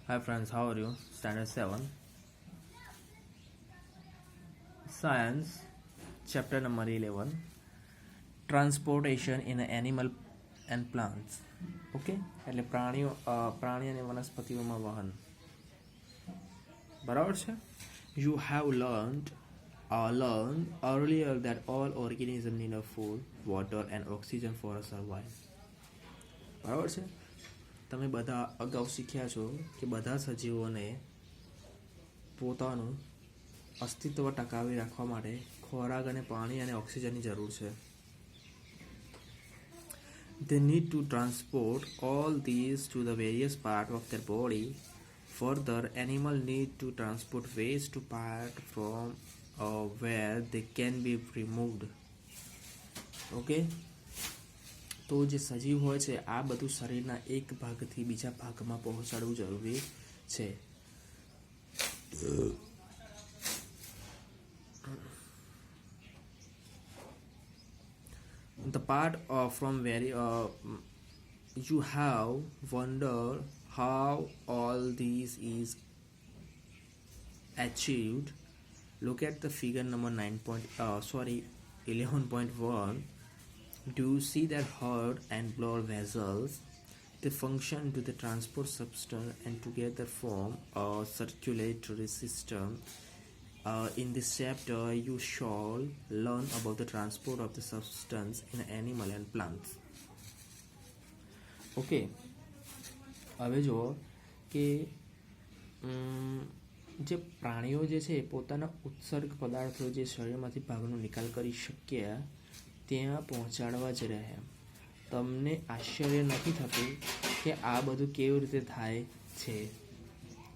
Hi friends, how are you? Standard 7. Science, chapter number 11. Transportation in animal and plants. Okay, એટલે પ્રાણી અને વનસ્પતિઓમાં વહન. બરાબર છે? You have learned earlier that all organisms need a food, water and oxygen for a survival. બરાબર છે? તમે બધા અગાઉ શીખ્યા છો કે બધા સજીવોને પોતાનું અસ્તિત્વ ટકાવી રાખવા માટે ખોરાક અને પાણી અને ઓક્સિજનની જરૂર છે. They need to transport all these to the various parts of their body. Further, animals need to transport waste to part from where they can be removed. Okay? તો જે સજીવ હોય છે આ બધું શરીરના એક ભાગથી બીજા ભાગમાં પહોંચાડવું જરૂરી છે. The part from where you have wondered how all this is achieved. Look at the figure number 11.1. Do you see that heart and blood vessels? They function to the transport substance and together form a circulatory system. In this chapter, you shall learn about the transport of the substance in animal and plants. Okay. હવે જુઓ કે જે પ્રાણીઓ જે છે પોતાના ઉત્સર્ગ પદાર્થો જે શરીરમાંથી ભાગનો નિકાલ કરી શક્યા ત્યાં પહોંચાડવા જ રહે. તમને આશ્ચર્ય નથી થતું કે આ બધું કેવી રીતે થાય છે?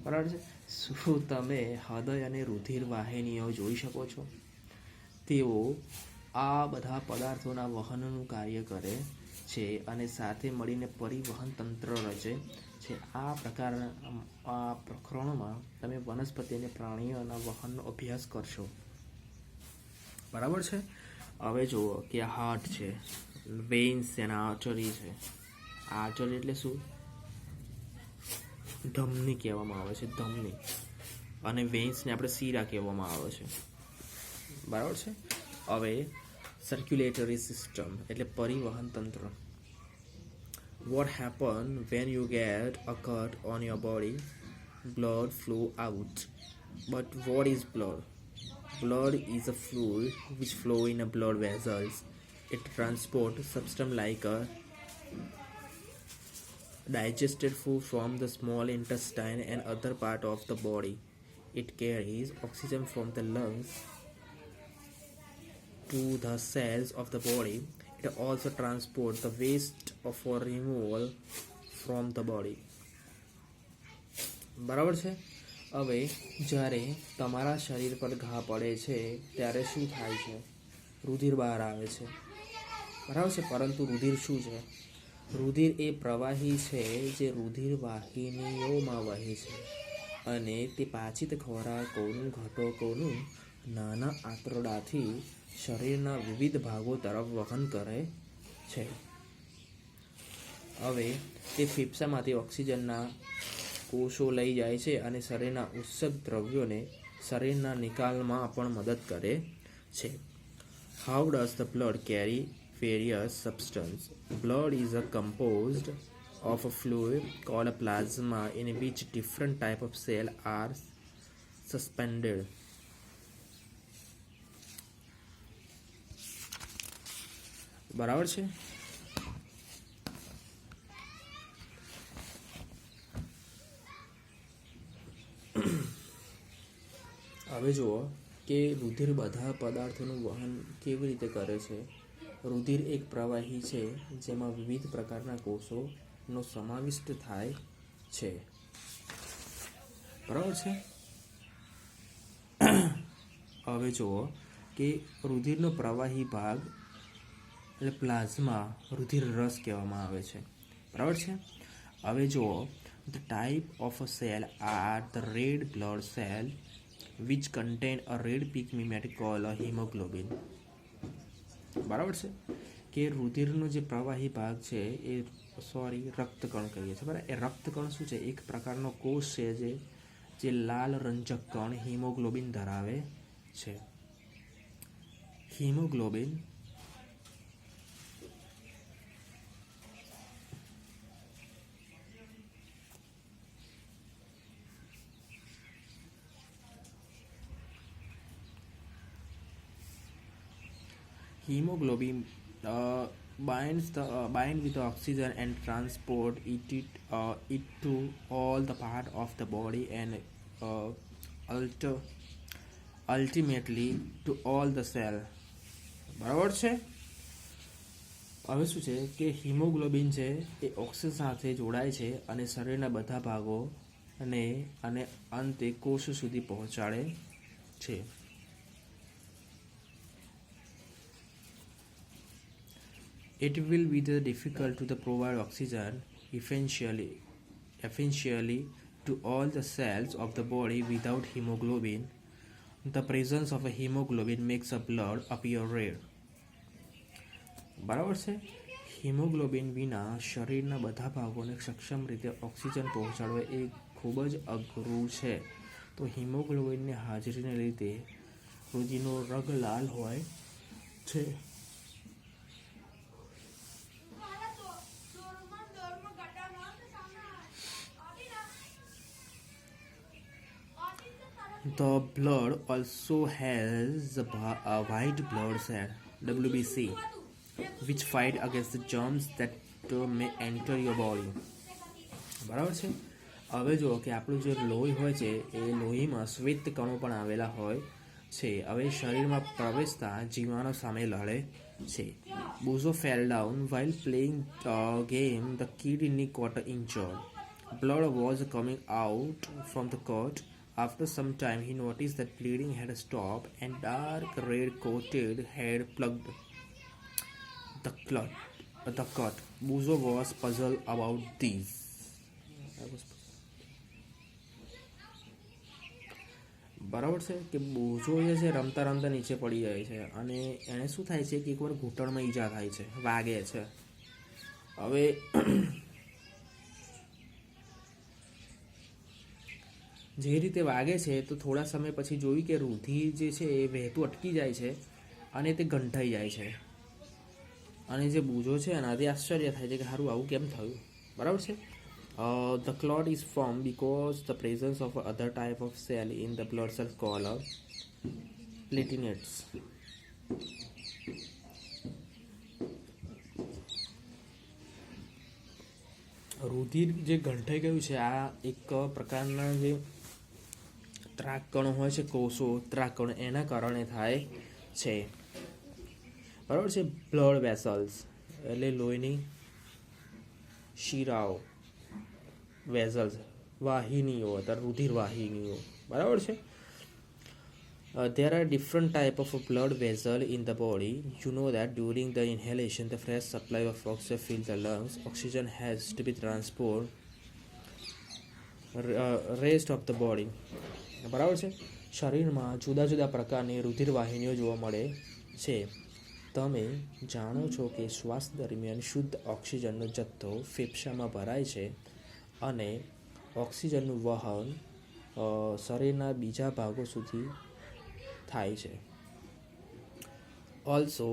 બરાબર છે? શું તમે હૃદય અને રુધિર વાહિનીઓ જોઈ શકો છો? તેઓ આ બધા પદાર્થોના વહનનું કાર્ય કરે છે અને સાથે મળીને પરિવહન તંત્ર રચે છે. આ પ્રકરણમાં તમે વનસ્પતિ અને પ્રાણીઓના વહનનો અભ્યાસ કરશો. બરાબર છે? હવે જુઓ કે આ હાર્ટ છે, વેઇન્સ છે અને આર્ટરી છે. આર્ટરી એટલે શું? ધમની કહેવામાં આવે છે, ધમની. અને વેઇન્સને આપણે શીરા કહેવામાં આવે છે. બરાબર છે? હવે સર્ક્યુલેટરી સિસ્ટમ એટલે પરિવહન તંત્ર. What happens when you get a cut on your body? Blood flow out. But what is blood? Blood is a fluid which flows in a blood vessels. It transports substance like a digested food from the small intestine and other part of the body. It carries oxygen from the lungs to the cells of the body. It also transports the waste for removal from the body. બરાબર છે? હવે જ્યારે તમારા શરીર પર ઘા પડે છે ત્યારે શું થાય છે? રુધિર બહાર આવે છે. બરાબર છે? પરંતુ રુધિર શું છે? રુધિર એ પ્રવાહી છે જે રુધિર વાહિનીઓમાં વહે છે અને તે પાચિત ખોરાકોનું ઘટકોનું નાના આંતરડાથી શરીરના વિવિધ ભાગો તરફ વહન કરે છે. હવે તે ફેફસામાંથી ઓક્સિજનના કોષો લઈ જાય છે અને શરીરના ઉત્સર્ગ દ્રવ્યોને શરીરના નિકાલમાં પણ મદદ કરે છે. How does the blood carry various substances? Blood is composed of a fluid called a plasma in which different type of cells are suspended. બરાબર છે? હવે જુઓ કે રુધિર બધા પદાર્થોનું વહન કેવી રીતે કરે છે. રુધિર એક પ્રવાહી છે જેમાં વિવિધ પ્રકારના કોષોનો સમાવિષ્ટ થાય છે. બરાબર છે? હવે જુઓ કે રુધિરનો પ્રવાહી ભાગ એટલે પ્લાઝમા રુધિર રસ કહેવામાં આવે છે. બરાબર છે? હવે જુઓ the type of a cell are the red blood cell which contain a red pigment called a hemoglobin. બરાબર છે? કે રુધિરનો જે પ્રવાહી ભાગ છે એ રક્તકણ કહીએ છીએ બરાબર. એ રક્તકણ શું છે? એક પ્રકારનો કોષ છે જે લાલ રંજક કણ હિમોગ્લોબિન ધરાવે છે. Haemoglobin bind with the oxygen and transport it to all the part of the body and ultimately to all the cell. બરાબર છે. હવે શું છે કે હિમોગ્લોબિન છે એ ઓક્સિજન સાથે જોડાય છે અને શરીરના બધા ભાગો અને અંતે કોષ સુધી પહોંચાડે છે. It will be difficult to provide oxygen efficiently to all the cells of the body without hemoglobin. The presence of a hemoglobin makes a blood appear rare. બરાબર છે. હિમોગ્લોબિન વિના શરીરના બધા ભાગોને સક્ષમ રીતે ઓક્સિજન પહોંચાડવા એ ખૂબ જ અઘરું છે. તો હિમોગ્લોબિનની હાજરીને લીધે રુધિરનો રંગ લાલ હોય છે. The blood also has a white blood cell WBC which fight against the germs that may enter your body. બરાબર છે. હવે જો કે આપણું જે લોહી હોય છે એ લોહીમાં શ્વેત કણો પણ આવેલા હોય છે. હવે શરીરમાં પ્રવેશતા જીવાણુ સામે લડે છે. Buzo fell down while playing the game. The kidney got injured. Blood was coming out from the cut. After some time, he noticed that bleeding had stopped and dark red coated had plugged the cut. Buzo was puzzled about this. બરાબર છે કે બોજો જે છે રમતા રમતા નીચે પડી જાય છે અને એને શું થાય છે કે એકવાર ઘૂંટણમાં ઈજા થાય છે, વાગે છે. હવે જે રીતે વાગે છે તો થોડા સમય પછી જોયું કે રુધિર જે છે એ વહેતું અટકી જાય છે અને તે ગંઠાઈ જાય છે. અને જે બૂજો છે એનાથી આશ્ચર્ય થાય છે કે સારું આવું કેમ થયું. બરાબર છે. The clot is formed because the presence of other type of cell in the blood cell called platelets. રુધિર જે ગંઠાઈ ગયું છે આ એક પ્રકારના જે ત્રાકકણો હોય છે, કોષો ત્રાકકણો એના કારણે થાય છે. બરાબર છે. બ્લડ વેસલ્સ એટલે લોહીની શિરાઓ, વેસલ્સ વાહિનીઓ અથવા રુધિર વાહિનીઓ. બરાબર છે. There are different type of blood vessel in the body. You know that during the inhalation the fresh supply of oxygen fills the lungs. Oxygen has to be transported rest of the body. બરાબર છે. શરીરમાં જુદા જુદા પ્રકારની રુધિર વાહિનીઓ જોવા મળે છે. તમે જાણો છો કે શ્વાસ દરમિયાન શુદ્ધ ઓક્સિજનનો જથ્થો ફેફસામાં ભરાય છે અને ઓક્સિજનનું વહન શરીરના બીજા ભાગો સુધી થાય છે. Also,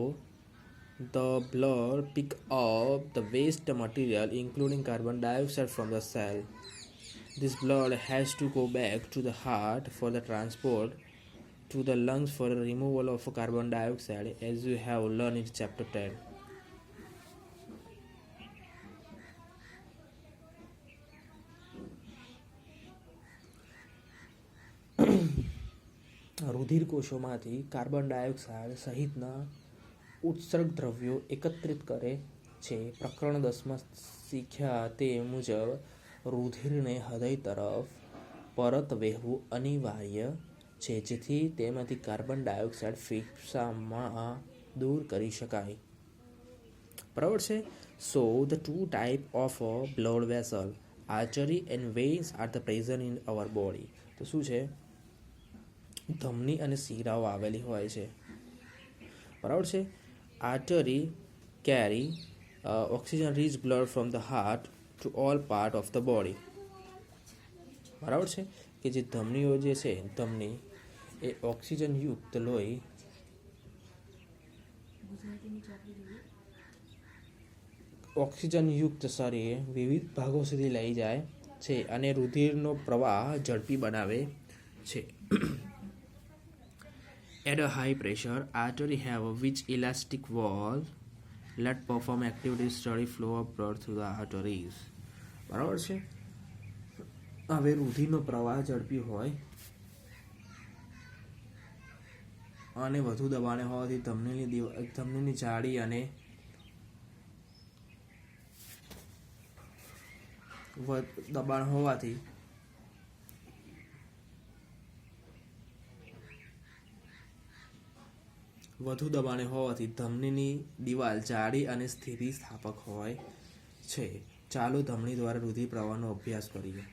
the blood pick up the waste material including carbon dioxide from the cell. This blood has to go back to the heart for the transport to the lungs for the removal of carbon dioxide, as you have learned in chapter 10. રુધિર કોષોમાંથી carbon dioxide સહિતના ઉત્સર્ગ દ્રવ્યો એકત્રિત કરે છે. પ્રકરણ 10માં શીખ્યા તે મુજબ રુધિરને હૃદય તરફ પરત વહેવું અનિવાર્ય છે જેથી તેમાંથી કાર્બન ડાયોક્સાઇડ ફેફસામાં દૂર કરી શકાય. બરાબર છે. So the two type of blood vessel artery and veins are the present in our body. તો શું છે? ધમની અને શિરાઓ આવેલી હોય છે. બરાબર છે. Artery carry oxygen rich blood from the heart to all part of the body. બરાબર છે કે જે ધમનીઓ જે છે ધમની એ ઓક્સિજનયુક્ત લોહી ઓક્સિજનયુક્ત શરીર વિવિધ ભાગો સુધી લઈ જાય છે અને રુધિરનો પ્રવાહ ઝડપી બનાવે છે. At a high pressure, artery have a which elastic wall let perform activities steady flow of blood through the arteries. બરાબર છે. હવે રુધિરનો પ્રવાહ ઝડપી હોય અને વધુ દબાણે હોવાથી ધમનીની જાડી અને દબાણ હોવાથી વધુ દબાણે હોવાથી ધમનીની દિવાલ જાડી અને સ્થિતિસ્થાપક હોય છે. ચાલો ધમની દ્વારા રુધિર પ્રવાહનો અભ્યાસ કરીએ.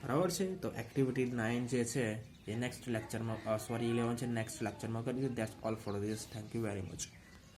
બરાબર છે. તો એક્ટિવિટી 9 જે છે એ નેક્સ્ટ લેક્ચરમાં 11 છે નેક્સ્ટ લેક્ચરમાં કરીશું. That's all for this. Thank you very much.